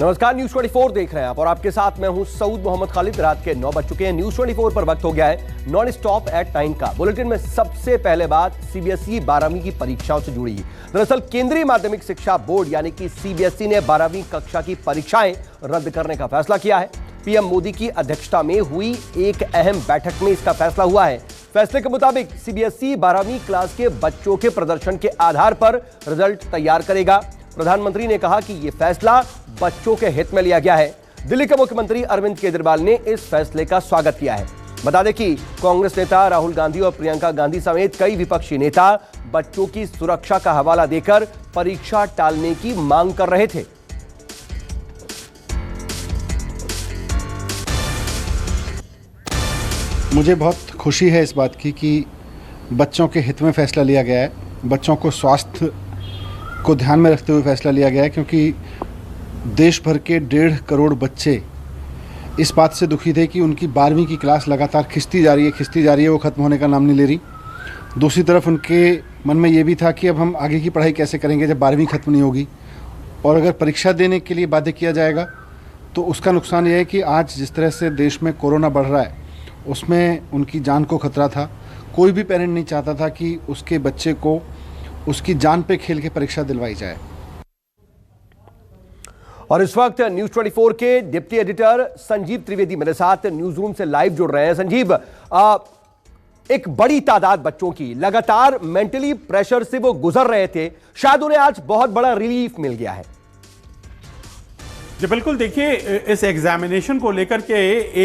नमस्कार, न्यूज 24 देख रहे हैं आप और आपके साथ मैं हूं सऊद मोहम्मद खालिद। रात के 9 बज चुके हैं। न्यूज 24 पर वक्त हो गया है नॉन स्टॉप एट 9 का। बुलेटिन में सबसे पहले बात सीबीएसई 12वीं की परीक्षाओं से जुड़ी। दरअसल केंद्रीय माध्यमिक शिक्षा बोर्ड यानी कि सीबीएसई ने 12वीं कक्षा की परीक्षाएं रद्द करने का फैसला किया है। पीएम मोदी की अध्यक्षता में हुई एक अहम बैठक में इसका फैसला हुआ है। फैसले के मुताबिक सीबीएसई 12वीं क्लास के बच्चों के प्रदर्शन के आधार पर रिजल्ट तैयार करेगा। प्रधानमंत्री ने कहा कि यह फैसला बच्चों के हित में लिया गया है। दिल्ली के मुख्यमंत्री अरविंद केजरीवाल ने इस फैसले का स्वागत किया है। बता दें कि कांग्रेस नेता राहुल गांधी और प्रियंका गांधी समेत कई विपक्षी नेता बच्चों की सुरक्षा का हवाला देकर परीक्षा टालने की मांग कर रहे थे। मुझे बहुत खुशी है इस बात की कि बच्चों के हित में फैसला लिया गया है। बच्चों को स्वास्थ्य को ध्यान में रखते हुए फैसला लिया गया है, क्योंकि देश भर के 1.5 करोड़ बच्चे इस बात से दुखी थे कि उनकी 12वीं की क्लास लगातार खिंचती जा रही है, वो ख़त्म होने का नाम नहीं ले रही। दूसरी तरफ उनके मन में ये भी था कि अब हम आगे की पढ़ाई कैसे करेंगे जब 12वीं ख़त्म नहीं होगी, और अगर परीक्षा देने के लिए बाध्य किया जाएगा तो उसका नुकसान ये है कि आज जिस तरह से देश में कोरोना बढ़ रहा है उसमें उनकी जान को खतरा था। कोई भी पेरेंट नहीं चाहता था कि उसके बच्चे को उसकी जान पे खेल के परीक्षा दिलवाई जाए। और इस वक्त न्यूज 24 के डिप्टी एडिटर संजीव त्रिवेदी मेरे साथ न्यूज रूम से लाइव जुड़ रहे हैं। संजीव, एक बड़ी तादाद बच्चों की लगातार मेंटली प्रेशर से वो गुजर रहे थे, शायद उन्हें आज बहुत बड़ा रिलीफ मिल गया है। जी बिल्कुल, देखिए इस एग्जामिनेशन को लेकर के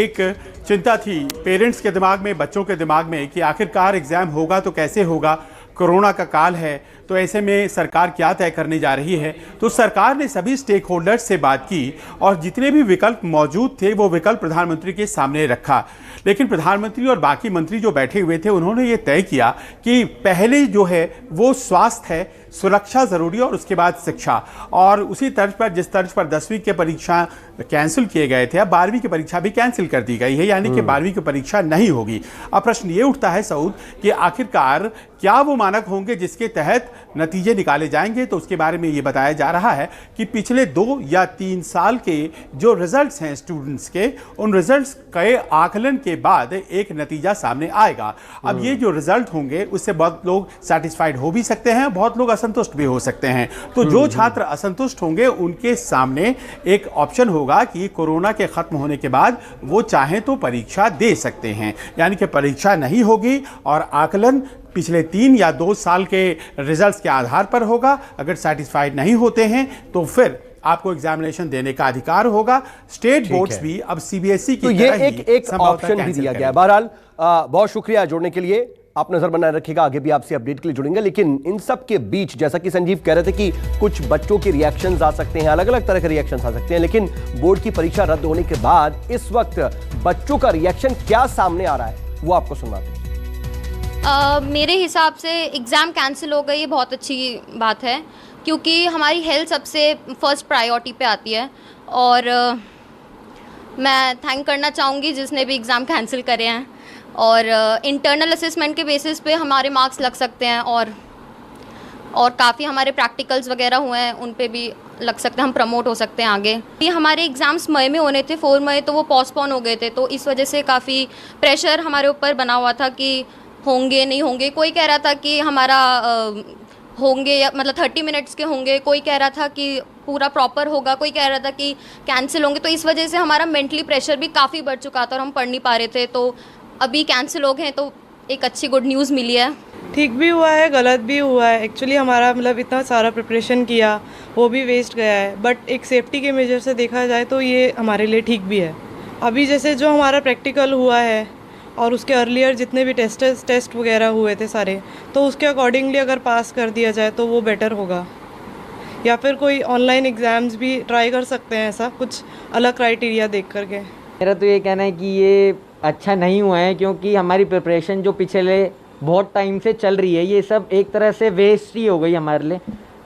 एक चिंता थी पेरेंट्स के दिमाग में, बच्चों के दिमाग में कि आखिरकार एग्जाम होगा तो कैसे होगा, कोरोना का काल है, तो ऐसे में सरकार क्या तय करने जा रही है। तो सरकार ने सभी स्टेक होल्डर्स से बात की और जितने भी विकल्प मौजूद थे वो विकल्प प्रधानमंत्री के सामने रखा। लेकिन प्रधानमंत्री और बाकी मंत्री जो बैठे हुए थे उन्होंने ये तय किया कि पहले जो है वो स्वास्थ्य है, सुरक्षा ज़रूरी और उसके बाद शिक्षा। और उसी तर्ज पर जिस तर्ज पर 10वीं के परीक्षा कैंसिल किए गए थे, अब 12वीं की परीक्षा भी कैंसिल कर दी गई है, यानी कि 12वीं की परीक्षा नहीं होगी। अब प्रश्न ये उठता है सऊद कि आखिरकार क्या वो मानक होंगे जिसके तहत नतीजे निकाले जाएंगे। तो उसके बारे में ये बताया जा रहा है कि पिछले 2 या 3 साल के जो रिजल्ट्स हैं स्टूडेंट्स के, उन रिजल्ट्स के आकलन के बाद एक नतीजा सामने आएगा। अब ये जो रिजल्ट होंगे उससे बहुत लोग सेटिस्फाइड हो भी सकते हैं, बहुत लोग असंतुष्ट भी हो सकते हैं। तो जो छात्र असंतुष्ट होंगे उनके सामने एक ऑप्शन होगा कि कोरोना के खत्म होने के बाद वो चाहें तो परीक्षा दे सकते हैं, यानी कि परीक्षा नहीं होगी और आकलन पिछले 3 या 2 साल के रिजल्ट्स के आधार पर होगा। अगर सेटिस्फाइड नहीं होते हैं तो फिर आपको एग्जामिनेशन देने का अधिकार होगा। स्टेट बोर्ड्स भी अब सीबीएसई की तो ये एक ऑप्शन भी दिया गया है। बहरहाल बहुत शुक्रिया जुड़ने के लिए, आप नजर बनाए रखिएगा, आगे भी आपसे अपडेट के लिए जुड़ेंगे। लेकिन इन सब के बीच जैसा कि संजीव कह रहे थे कि कुछ बच्चों के रिएक्शंस आ सकते हैं, अलग अलग तरह के रिएक्शंस आ सकते हैं, लेकिन बोर्ड की परीक्षा रद्द होने के बाद इस वक्त बच्चों का रिएक्शन क्या सामने आ रहा है वो आपको सुनवाते हैं। मेरे हिसाब से एग्ज़ाम कैंसिल हो गई, ये बहुत अच्छी बात है, क्योंकि हमारी हेल्थ सबसे फर्स्ट प्रायोरिटी पे आती है। और मैं थैंक करना चाहूँगी जिसने भी एग्ज़ाम कैंसिल करे हैं। और इंटरनल असेसमेंट के बेसिस पे हमारे मार्क्स लग सकते हैं और काफ़ी हमारे प्रैक्टिकल्स वगैरह हुए हैं उन पे भी लग सकते हैं, हम प्रमोट हो सकते हैं आगे। ये हमारे एग्ज़ाम्स मई में होने थे, 4 मई, तो वो पोस्टपोन हो गए थे। तो इस वजह से काफ़ी प्रेशर हमारे ऊपर बना हुआ था कि होंगे नहीं होंगे। कोई कह रहा था कि हमारा होंगे या मतलब 30 मिनट्स के होंगे, कोई कह रहा था कि पूरा प्रॉपर होगा, कोई कह रहा था कि कैंसिल होंगे। तो इस वजह से हमारा मेंटली प्रेशर भी काफ़ी बढ़ चुका था और हम पढ़ नहीं पा रहे थे। तो अभी कैंसिल हो गए तो एक अच्छी गुड न्यूज़ मिली है। ठीक भी हुआ है, गलत भी हुआ है। एक्चुअली हमारा मतलब इतना सारा प्रिपरेशन किया वो भी वेस्ट गया है, बट एक सेफ्टी के मेजर से देखा जाए तो ये हमारे लिए ठीक भी है। अभी जैसे जो हमारा प्रैक्टिकल हुआ है और उसके अर्लियर जितने भी टेस्ट वगैरह हुए थे सारे, तो उसके अकॉर्डिंगली अगर पास कर दिया जाए तो वो बेटर होगा। या फिर कोई ऑनलाइन एग्ज़ाम्स भी ट्राई कर सकते हैं, ऐसा कुछ अलग क्राइटेरिया देख करके। मेरा तो ये कहना है कि ये अच्छा नहीं हुआ है, क्योंकि हमारी प्रिपरेशन जो पिछले बहुत टाइम से चल रही है ये सब एक तरह से वेस्ट ही हो गई हमारे लिए।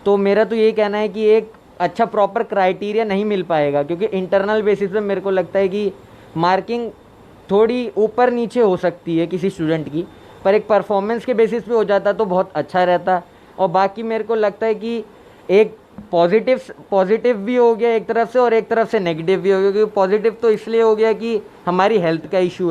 तो मेरा तो ये कहना है कि एक अच्छा प्रॉपर क्राइटेरिया नहीं मिल पाएगा, क्योंकि इंटरनल बेसिस पे मेरे को लगता है कि मार्किंग थोड़ी ऊपर नीचे हो सकती है किसी स्टूडेंट की, पर एक परफॉर्मेंस के बेसिस पे हो जाता तो बहुत अच्छा रहता। और बाकी मेरे को लगता है कि एक पॉजिटिव भी हो गया एक तरफ से और एक तरफ से नेगेटिव भी हो गया। क्योंकि पॉजिटिव तो इसलिए हो गया कि हमारी हेल्थ का इशू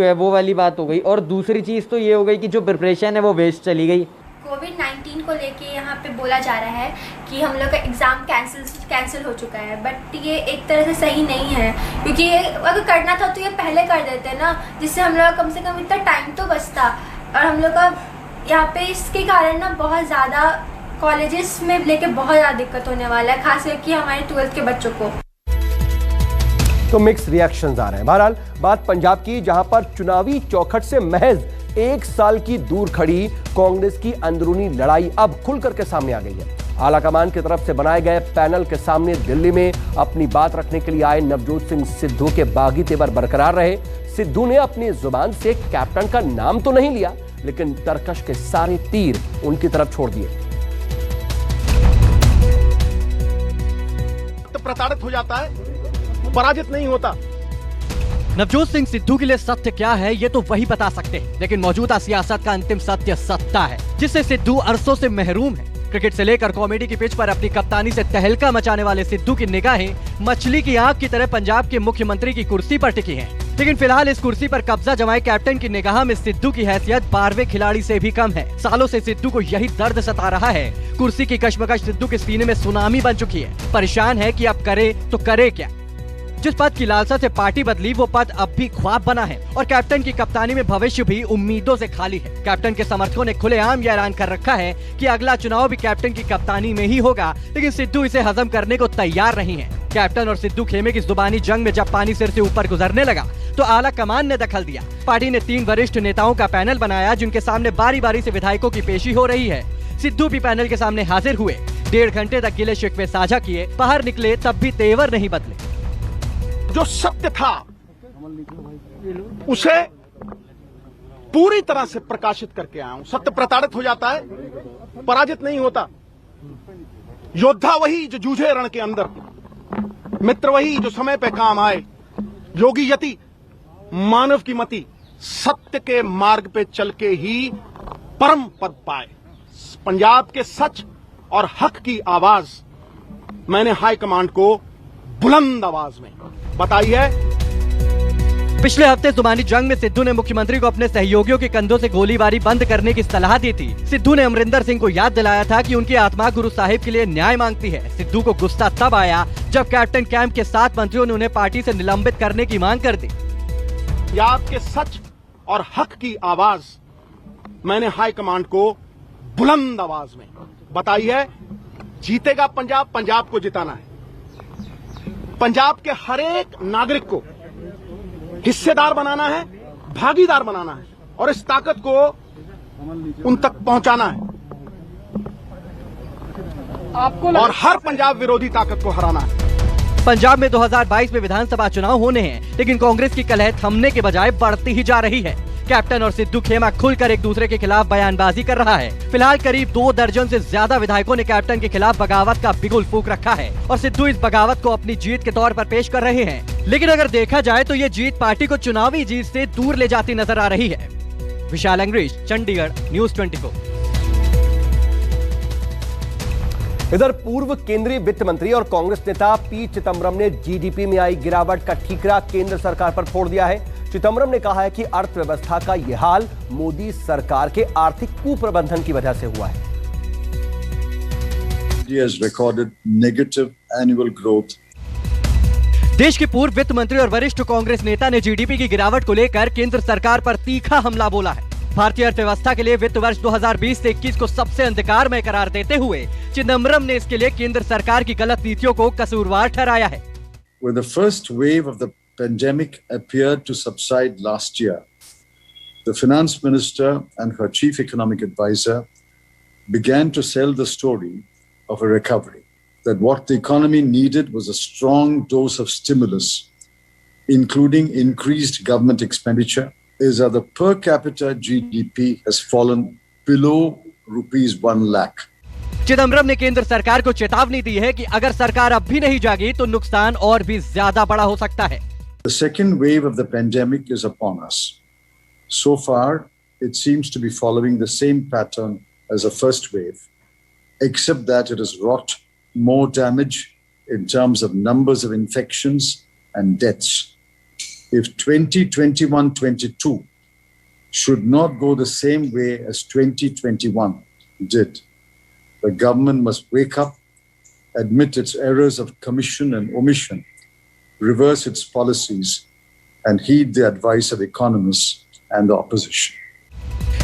है, वो वाली बात हो गई। और दूसरी चीज़ तो ये हो गई कि जो प्रिपरेशन है वो वेस्ट चली गई। कोविड-19 को लेके यहाँ पे बोला जा रहा है कि हम लोग का एग्ज़ाम कैंसिल हो चुका है, बट ये एक तरह से सही नहीं है, क्योंकि ये अगर करना था तो ये पहले कर देते ना, जिससे हम लोग कम से कम इतना टाइम तो बचता। और हम लोग का यहाँ पे इसके कारण ना बहुत ज़्यादा कॉलेजेस में लेके बहुत ज़्यादा दिक्कत होने वाला है, खास करके हमारे 12th के बच्चों को। तो मिक्स रिएक्शंस आ रहे हैं। बहरहाल बात पंजाब की, जहां पर चुनावी चौखट से महज 1 साल की दूर खड़ी कांग्रेस की अंदरूनी लड़ाई अब खुल करके सामने आ गई है। आलाकमान की तरफ से बनाए गए पैनल के सामने दिल्ली में अपनी बात रखने के लिए आए नवजोत सिंह सिद्धू के बागी तेवर बरकरार रहे। सिद्धू ने अपनी जुबान से कैप्टन का नाम तो नहीं लिया, लेकिन तरकश के सारे तीर उनकी तरफ छोड़ दिए। प्रताड़ित हो जाता है, पराजित नहीं होता। नवजोत सिंह सिद्धू के लिए सत्य क्या है ये तो वही बता सकते हैं, लेकिन मौजूदा सियासत का अंतिम सत्य सत्ता है, जिससे सिद्धू अरसों से महरूम है। क्रिकेट से लेकर कॉमेडी की पिच पर अपनी कप्तानी से तहलका मचाने वाले सिद्धू की निगाहें मछली की आंख की तरह पंजाब के मुख्यमंत्री की कुर्सी पर टिकी हैं। लेकिन फिलहाल इस कुर्सी पर कब्जा जमाए कैप्टन की निगाह में सिद्धू की हैसियत 12वें खिलाड़ी से भी कम है। सालों से सिद्धू को यही दर्द सता रहा है। कुर्सी की कश्मकश सिद्धू के सीने में सुनामी बन चुकी है। परेशान है कि अब करे तो करे क्या। जिस पद की लालसा से पार्टी बदली वो पद अब भी ख्वाब बना है और कैप्टन की कप्तानी में भविष्य भी उम्मीदों से खाली है। कैप्टन के समर्थकों ने खुलेआम यह ऐलान कर रखा है कि अगला चुनाव भी कैप्टन की कप्तानी में ही होगा, लेकिन सिद्धू इसे हजम करने को तैयार नहीं है। कैप्टन और सिद्धू खेमे की जुबानी जंग में जब पानी सिर से ऊपर गुजरने लगा तो आला कमान ने दखल दिया। पार्टी ने 3 वरिष्ठ नेताओं का पैनल बनाया, जिनके सामने बारी बारी से विधायकों की पेशी हो रही है। सिद्धू भी पैनल के सामने हाजिर हुए। 1.5 घंटे तक गिले शिकवे साझा किए। बाहर निकले तब भी तेवर नहीं बदले। जो सत्य था उसे पूरी तरह से प्रकाशित करके आया हूं। सत्य प्रताड़ित हो जाता है, पराजित नहीं होता। योद्धा वही जो जूझे रण के अंदर, मित्र वही जो समय पे काम आए, योगी यति मानव की मति, सत्य के मार्ग पे चल के ही परम पद पाए। पंजाब के सच और हक की आवाज मैंने हाई कमांड को बुलंद आवाज में बताई है। पिछले हफ्ते जुबानी जंग में सिद्धू ने मुख्यमंत्री को अपने सहयोगियों के कंधों से गोलीबारी बंद करने की सलाह दी थी। सिद्धू ने अमरिंदर सिंह को याद दिलाया था कि उनकी आत्मा गुरु साहिब के लिए न्याय मांगती है। सिद्धू को गुस्सा तब आया जब कैप्टन कैंप के 7 मंत्रियों ने उन्हें पार्टी से निलंबित करने की मांग कर दी। पंजाब के सच और हक की आवाज मैंने हाई कमांड को बुलंद आवाज में बताई है। जीतेगा पंजाब, पंजाब को जिताना है। पंजाब के हर एक नागरिक को हिस्सेदार बनाना है, भागीदार बनाना है और इस ताकत को उन तक पहुंचाना है और हर पंजाब विरोधी ताकत को हराना है। पंजाब में 2022 में विधानसभा चुनाव होने हैं, लेकिन कांग्रेस की कलह थमने के बजाय बढ़ती ही जा रही है। कैप्टन और सिद्धू खेमा खुलकर एक दूसरे के खिलाफ बयानबाजी कर रहा है। फिलहाल करीब 2 दर्जन से ज्यादा विधायकों ने कैप्टन के खिलाफ बगावत का बिगुल फूंक रखा है और सिद्धू इस बगावत को अपनी जीत के तौर पर पेश कर रहे हैं। लेकिन अगर देखा जाए तो ये जीत पार्टी को चुनावी जीत से दूर ले जाती नजर आ रही है। विशाल अंग्रेज, चंडीगढ़, न्यूज़ 24। इधर पूर्व केंद्रीय वित्त मंत्री और कांग्रेस नेता पी चिदंबरम ने जीडीपी में आई गिरावट का ठीकरा केंद्र सरकार पर फोड़ दिया है। चिदंबरम ने कहा है कि अर्थव्यवस्था का यह हाल मोदी सरकार के आर्थिक कुप्रबंधन की वजह से हुआ है। has recorded negative annual growth. देश के पूर्व वित्त मंत्री और वरिष्ठ कांग्रेस नेता ने जीडीपी की गिरावट को लेकर केंद्र सरकार पर तीखा हमला बोला है। भारतीय अर्थव्यवस्था के लिए वित्त वर्ष 2020 से 21 को सबसे अंधकारमय करार देते हुए चिदंबरम ने इसके लिए केंद्र सरकार की गलत नीतियों को कसूरवार ठहराया है। When the first wave of the pandemic appeared to subside last year, the finance minister and her chief economic advisor began to sell the story of a recovery, that what the economy needed was a strong dose of stimulus, including increased government expenditure, is that the per capita GDP has fallen below rupees 1 lakh. Chidambaram ने केंद्र सरकार को चेतावनी दी है कि अगर सरकार अब भी नहीं जागी तो नुकसान और भी ज्यादा बड़ा हो सकता है। The second wave of the pandemic is upon us. So far, it seems to be following the same pattern as the first wave. except that it has wrought more damage in terms of numbers of infections and deaths. If 2021-22 should not go the same way as 2021 did, the government must wake up, admit its errors of commission and omission, reverse its policies, and heed the advice of economists and the opposition.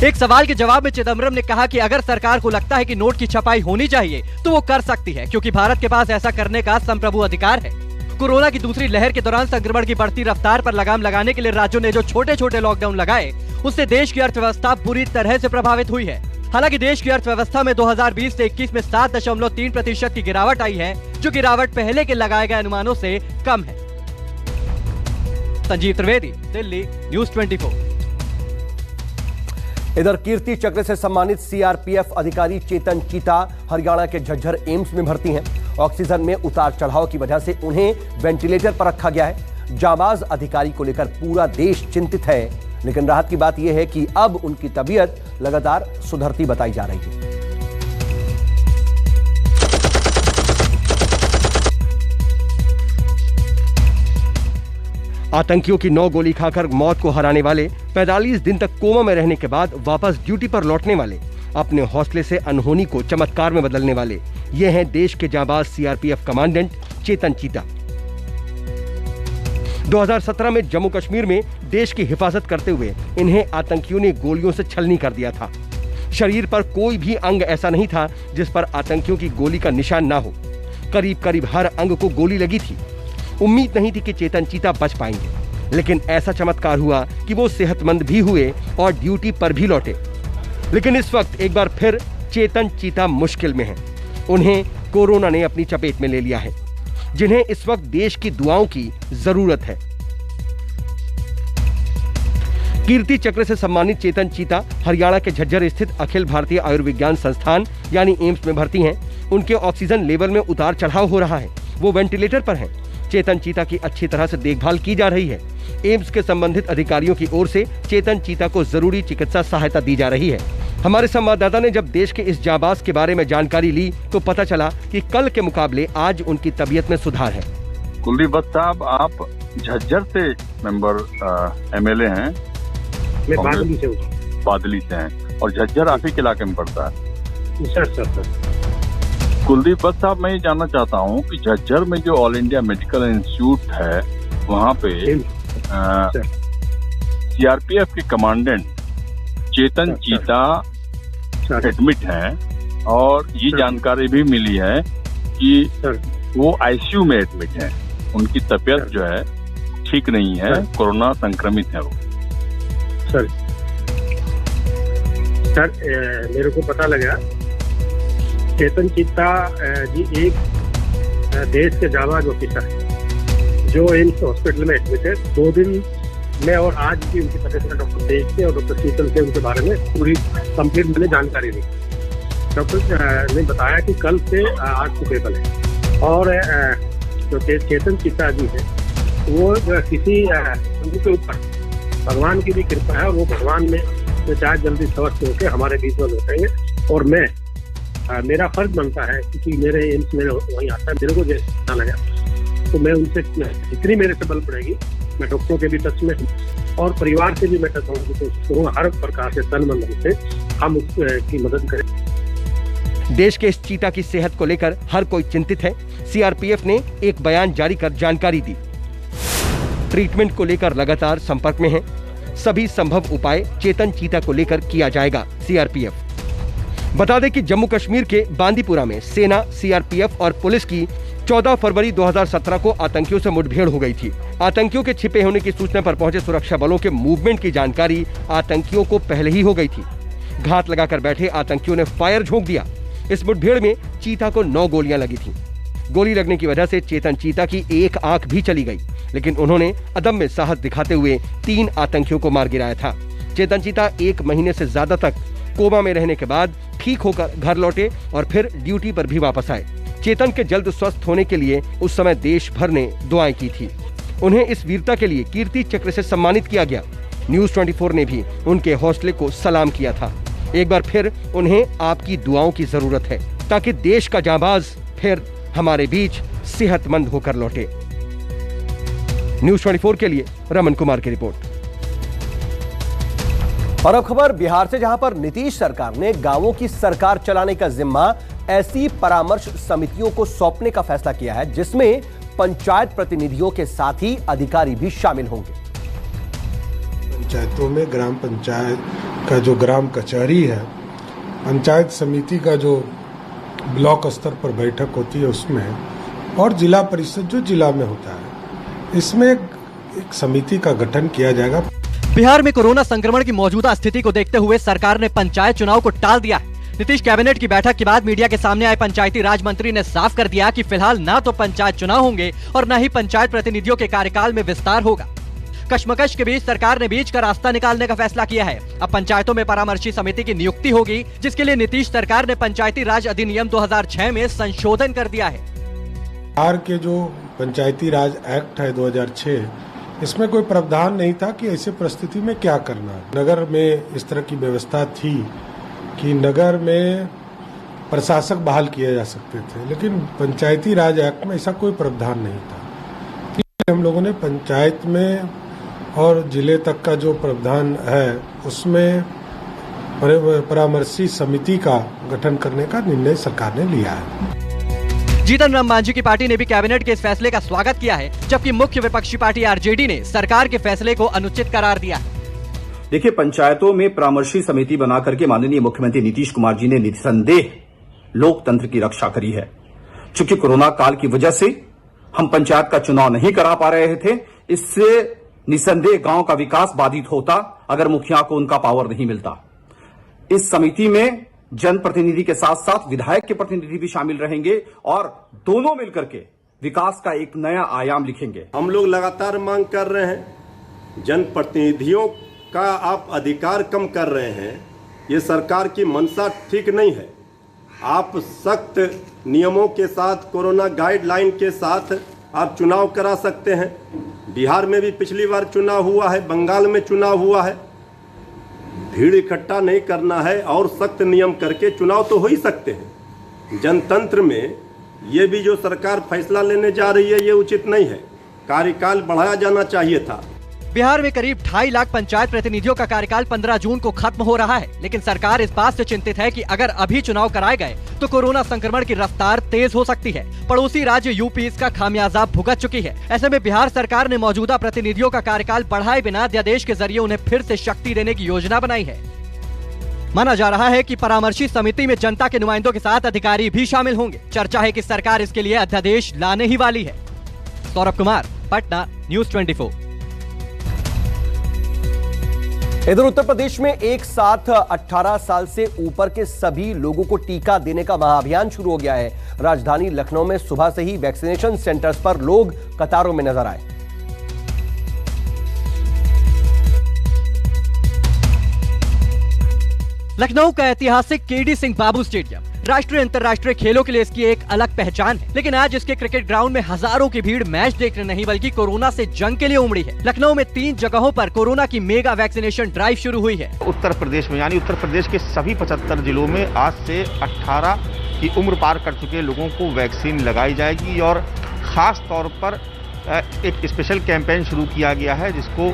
एक सवाल के जवाब में चिदम्बरम ने कहा कि अगर सरकार को लगता है कि नोट की छपाई होनी चाहिए तो वो कर सकती है, क्योंकि भारत के पास ऐसा करने का संप्रभु अधिकार है। कोरोना की दूसरी लहर के दौरान संक्रमण की बढ़ती रफ्तार पर लगाम लगाने के लिए राज्यों ने जो छोटे छोटे लॉकडाउन लगाए, उससे देश की अर्थव्यवस्था बुरी तरह से प्रभावित हुई है। हालांकि देश की अर्थव्यवस्था में 2020 से 21 में 7.3% की गिरावट आई है, जो गिरावट पहले के लगाए गए अनुमानों से कम है। संजीव त्रिवेदी, दिल्ली, न्यूज़ 24। इधर कीर्ति चक्र से सम्मानित सीआरपीएफ अधिकारी चेतन चीता हरियाणा के झज्जर एम्स में भर्ती हैं। ऑक्सीजन में उतार चढ़ाव की वजह से उन्हें वेंटिलेटर पर रखा गया है। जाबाज अधिकारी को लेकर पूरा देश चिंतित है, लेकिन राहत की बात यह है कि अब उनकी तबीयत लगातार सुधरती बताई जा रही है। आतंकियों की 9 गोली खाकर मौत को हराने वाले, 45 दिन तक कोमा में रहने के बाद वापस ड्यूटी पर लौटने वाले, अपने हौसले से अनहोनी को चमत्कार में बदलने वाले, ये हैं देश के जाबाज सीआरपीएफ कमांडेंट चेतन चीता। 2017 में जम्मू कश्मीर में देश की हिफाजत करते हुए इन्हें आतंकियों ने गोलियों से छलनी कर दिया था। शरीर पर कोई भी अंग ऐसा नहीं था जिस पर आतंकियों की गोली का निशान ना हो। करीब करीब हर अंग को गोली लगी थी। उम्मीद नहीं थी कि चेतन चीता बच पाएंगे, लेकिन ऐसा चमत्कार हुआ कि वो सेहतमंद भी हुए और ड्यूटी पर भी लौटे। लेकिन इस वक्त एक बार फिर चेतन चीता मुश्किल में हैं। उन्हें कोरोना ने अपनी चपेट में ले लिया है, जिन्हें इस वक्त देश की दुआओं की जरूरत है। कीर्ति चक्र से सम्मानित चेतन चीता हरियाणा के झज्जर स्थित अखिल भारतीय आयुर्विज्ञान संस्थान यानी एम्स में भर्ती हैं। उनके ऑक्सीजन लेवल में उतार चढ़ाव हो रहा है, वो वेंटिलेटर पर हैं। चेतन चीता की अच्छी तरह से देखभाल की जा रही है। एम्स के संबंधित अधिकारियों की ओर से चेतन चीता को जरूरी चिकित्सा सहायता दी जा रही है। हमारे संवाददाता ने जब देश के इस जाबाज के बारे में जानकारी ली तो पता चला कि कल के मुकाबले आज उनकी तबीयत में सुधार है। कुलदीप भट्ट साहब, आप झज्जर से मेंबर एमएलए हैं? मैं बादली से हूँ। बादली से हैं और झज्जर आप ही के इलाके में पड़ता है? सर। कुलदीप भट्ट साहब, मैं ये जानना चाहता हूँ कि झज्जर में जो ऑल इंडिया मेडिकल इंस्टीट्यूट है वहाँ पे सीआरपीएफ के कमांडेंट चेतन चीता एडमिट हैं और ये जानकारी भी मिली है कि वो आईसीयू में एडमिट हैं। उनकी तबीयत जो है ठीक नहीं है, कोरोना संक्रमित है वो। सर मेरे को पता लगा चेतन चीता जी एक देश के जाबाज ऑफिसर है जो एम्स हॉस्पिटल में एडमिट है। 2 दिन में और आज भी उनकी तबीयत में डॉक्टर तेज से और डॉक्टर शीतल से उनके बारे में पूरी कंप्लीट मैंने जानकारी दी। डॉक्टर ने बताया कि कल से आज सुबेबल है और जो चेतन चीता जी है वो किसी उनके ऊपर भगवान की भी कृपा है और वो भगवान में चाहे जल्दी स्वस्थ होकर हमारे बीच में लौटेंगे। और मैं मेरा फर्ज बनता है क्योंकि मेरे एम्स में वहीं आता है, मेरे को जैसा लगा तो मैं उनसे जितनी मेरे से बल पड़ेगी मैं डॉक्टरों के भी टच में हूँ और परिवार से भी मैं टच होने की कोशिश करूँगा। हर प्रकार से तन मन से हम उसकी मदद करें। देश के इस चीता की सेहत को लेकर हर कोई चिंतित है। सीआरपीएफ ने एक बयान जारी कर जानकारी दी। ट्रीटमेंट को लेकर लगातार संपर्क में है। सभी संभव उपाय चेतन चीता को लेकर किया जाएगा। सीआरपीएफ बता दें कि जम्मू कश्मीर के बांदीपुरा में सेना, सीआरपीएफ और पुलिस की 14 फरवरी 2017 को आतंकियों से मुठभेड़ हो गई थी। आतंकियों के छिपे होने की सूचना पर पहुंचे सुरक्षा बलों के मूवमेंट की जानकारी आतंकियों को पहले ही हो गई थी। घात लगाकर बैठे आतंकियों ने फायर झोंक दिया। इस मुठभेड़ में चीता को 9 गोलियां लगी थी। गोली लगने की वजह से चेतन चीता की एक आंख भी चली गई, लेकिन उन्होंने अदम्य साहस दिखाते हुए 3 आतंकियों को मार गिराया था। चेतन चीता 1 महीने से ज्यादा तक कोमा में रहने के बाद ठीक होकर घर लौटे और फिर ड्यूटी पर भी वापस आए। चेतन के जल्द स्वस्थ होने के लिए उस समय देश भर ने दुआएं की थी। उन्हें इस वीरता के लिए कीर्ति चक्र से सम्मानित किया गया। न्यूज़ 24 ने भी उनके हौसले को सलाम किया था। एक बार फिर उन्हें आपकी दुआओं की जरूरत है। ताकि देश का जांबाज फिर हमारे बीच सेहतमंद होकर लौटे। न्यूज़ 24 के लिए रमन कुमार की रिपोर्ट। और अब खबर बिहार से, जहां पर नीतीश सरकार ने गांवों की सरकार चलाने का जिम्मा ऐसी परामर्श समितियों को सौंपने का फैसला किया है जिसमें पंचायत प्रतिनिधियों के साथ ही अधिकारी भी शामिल होंगे। पंचायतों में ग्राम पंचायत का जो ग्राम कचहरी है, पंचायत समिति का जो ब्लॉक स्तर पर बैठक होती है उसमें, और जिला परिषद जो जिला में होता है, इसमें एक समिति का गठन किया जाएगा। बिहार में कोरोना संक्रमण की मौजूदा स्थिति को देखते हुए सरकार ने पंचायत चुनाव को टाल दिया है। नीतीश कैबिनेट की बैठक के बाद मीडिया के सामने आए पंचायती राज मंत्री ने साफ कर दिया कि फिलहाल ना तो पंचायत चुनाव होंगे और न ही पंचायत प्रतिनिधियों के कार्यकाल में विस्तार होगा। कश्मकश के बीच सरकार ने बीच का रास्ता निकालने का फैसला किया है। अब पंचायतों में परामर्शी समिति की नियुक्ति होगी, जिसके लिए नीतीश सरकार ने पंचायती राज अधिनियम 2006 में संशोधन कर दिया है। बिहार के जो पंचायती राज एक्ट है 2006, इसमें कोई प्रावधान नहीं था कि ऐसे परिस्थिति में क्या करना है। नगर में इस तरह की व्यवस्था थी कि नगर में प्रशासक बहाल किए जा सकते थे, लेकिन पंचायती राज एक्ट में ऐसा कोई प्रावधान नहीं था। हम लोगों ने पंचायत में और जिले तक का जो प्रावधान है उसमें परामर्शी समिति का गठन करने का निर्णय सरकार ने लिया है। जीतन राम मांझी की पार्टी ने भी कैबिनेट के इस फैसले का स्वागत किया है, जबकि मुख्य विपक्षी पार्टी आरजेडी ने सरकार के फैसले को अनुचित करार दिया है। देखिए, पंचायतों में परामर्शी समिति बना करके माननीय मुख्यमंत्री नीतीश कुमार जी ने निसंदेह लोकतंत्र की रक्षा करी है। चूंकि कोरोना काल की वजह से हम पंचायत का चुनाव नहीं करा पा रहे थे, इससे निसंदेह गांव का विकास बाधित होता अगर मुखिया को उनका पावर नहीं मिलता। इस समिति में जनप्रतिनिधि के साथ साथ विधायक के प्रतिनिधि भी शामिल रहेंगे और दोनों मिलकर के विकास का एक नया आयाम लिखेंगे। हम लोग लगातार मांग कर रहे हैं, जनप्रतिनिधियों का आप अधिकार कम कर रहे हैं। ये सरकार की मंशा ठीक नहीं है। आप सख्त नियमों के साथ, कोरोना गाइडलाइन के साथ आप चुनाव करा सकते हैं। बिहार में भी पिछली बार चुनाव हुआ है, बंगाल में चुनाव हुआ है। भीड़ इकट्ठा नहीं करना है और सख्त नियम करके चुनाव तो हो ही सकते हैं। जनतंत्र में ये भी जो सरकार फैसला लेने जा रही है ये उचित नहीं है। कार्यकाल बढ़ाया जाना चाहिए था। बिहार में करीब 2.5 लाख पंचायत प्रतिनिधियों का कार्यकाल 15 जून को खत्म हो रहा है, लेकिन सरकार इस बात से चिंतित है कि अगर अभी चुनाव कराए गए तो कोरोना संक्रमण की रफ्तार तेज हो सकती है। पड़ोसी राज्य यूपी इसका खामियाजा भुगत चुकी है। ऐसे में बिहार सरकार ने मौजूदा प्रतिनिधियों का कार्यकाल बढ़ाए बिना अध्यादेश के जरिए उन्हें फिर से शक्ति देने की योजना बनाई है। माना जा रहा है कि परामर्शी समिति में जनता के नुमाइंदों के साथ अधिकारी भी शामिल होंगे। चर्चा है कि सरकार इसके लिए अध्यादेश लाने ही वाली है। सौरभ कुमार, पटना, न्यूज़ 24। इधर उत्तर प्रदेश में एक साथ 18 साल से ऊपर के सभी लोगों को टीका देने का महाअभियान शुरू हो गया है। राजधानी लखनऊ में सुबह से ही वैक्सीनेशन सेंटर्स पर लोग कतारों में नजर आए। लखनऊ का ऐतिहासिक केडी सिंह बाबू स्टेडियम राष्ट्रीय अंतर्राष्ट्रीय खेलों के लिए इसकी एक अलग पहचान है, लेकिन आज इसके क्रिकेट ग्राउंड में हजारों की भीड़ मैच देखने नहीं बल्कि कोरोना से जंग के लिए उमड़ी है। लखनऊ में 3 जगहों पर कोरोना की मेगा वैक्सीनेशन ड्राइव शुरू हुई है। उत्तर प्रदेश में, यानी उत्तर प्रदेश के सभी 75 जिलों में आज से 18 की उम्र पार कर चुके लोगों को वैक्सीन लगाई जाएगी और खास तौर पर एक स्पेशल कैंपेन शुरू किया गया है जिसको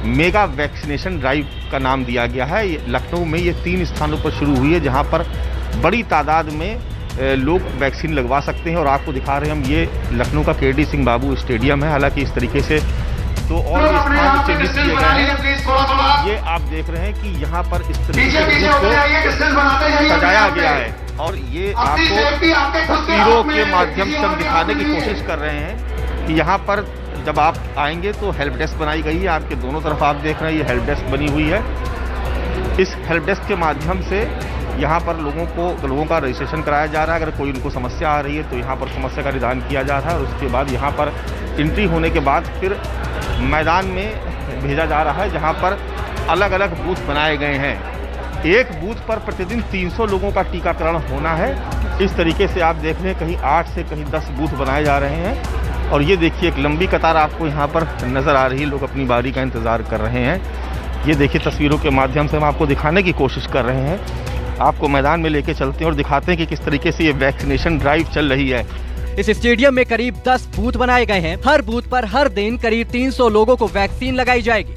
मेगा वैक्सीनेशन ड्राइव का नाम दिया गया है। लखनऊ में ये 3 स्थानों पर शुरू हुई है जहां पर बड़ी तादाद में लोग वैक्सीन लगवा सकते हैं और आपको दिखा रहे हैं हम, ये लखनऊ का केडी सिंह बाबू स्टेडियम है। हालांकि इस तरीके से तो और भी स्थान चिन्हित किए गए हैं। ये आप देख रहे हैं कि यहाँ पर इस तरीके से सजाया गया है और ये आपको तस्वीरों के माध्यम से हम दिखाने की कोशिश कर रहे हैं कि यहाँ पर जब आप आएंगे तो हेल्प डेस्क बनाई गई है। आपके दोनों तरफ आप देख रहे हैं ये हेल्प डेस्क बनी हुई है। इस हेल्प डेस्क के माध्यम से यहाँ पर लोगों का रजिस्ट्रेशन कराया जा रहा है। अगर कोई उनको समस्या आ रही है तो यहाँ पर समस्या का निदान किया जा रहा है और उसके बाद यहाँ पर एंट्री होने के बाद फिर मैदान में भेजा जा रहा है जहाँ पर अलग अलग बूथ बनाए गए हैं। एक बूथ पर प्रतिदिन 300 लोगों का टीकाकरण होना है। इस तरीके से आप देख रहे हैं कहीं 8 से कहीं 10 बूथ बनाए जा रहे हैं और ये देखिए एक लंबी कतार आपको यहाँ पर नज़र आ रही है। लोग अपनी बारी का इंतज़ार कर रहे हैं। ये देखिए तस्वीरों के माध्यम से हम आपको दिखाने की कोशिश कर रहे हैं आपको मैदान में लेके चलते हैं और दिखाते हैं कि किस तरीके से ये वैक्सीनेशन ड्राइव चल रही है। इस स्टेडियम में करीब 10 बूथ बनाए गए हैं। हर बूथ पर हर दिन करीब 300 लोगों को वैक्सीन लगाई जाएगी।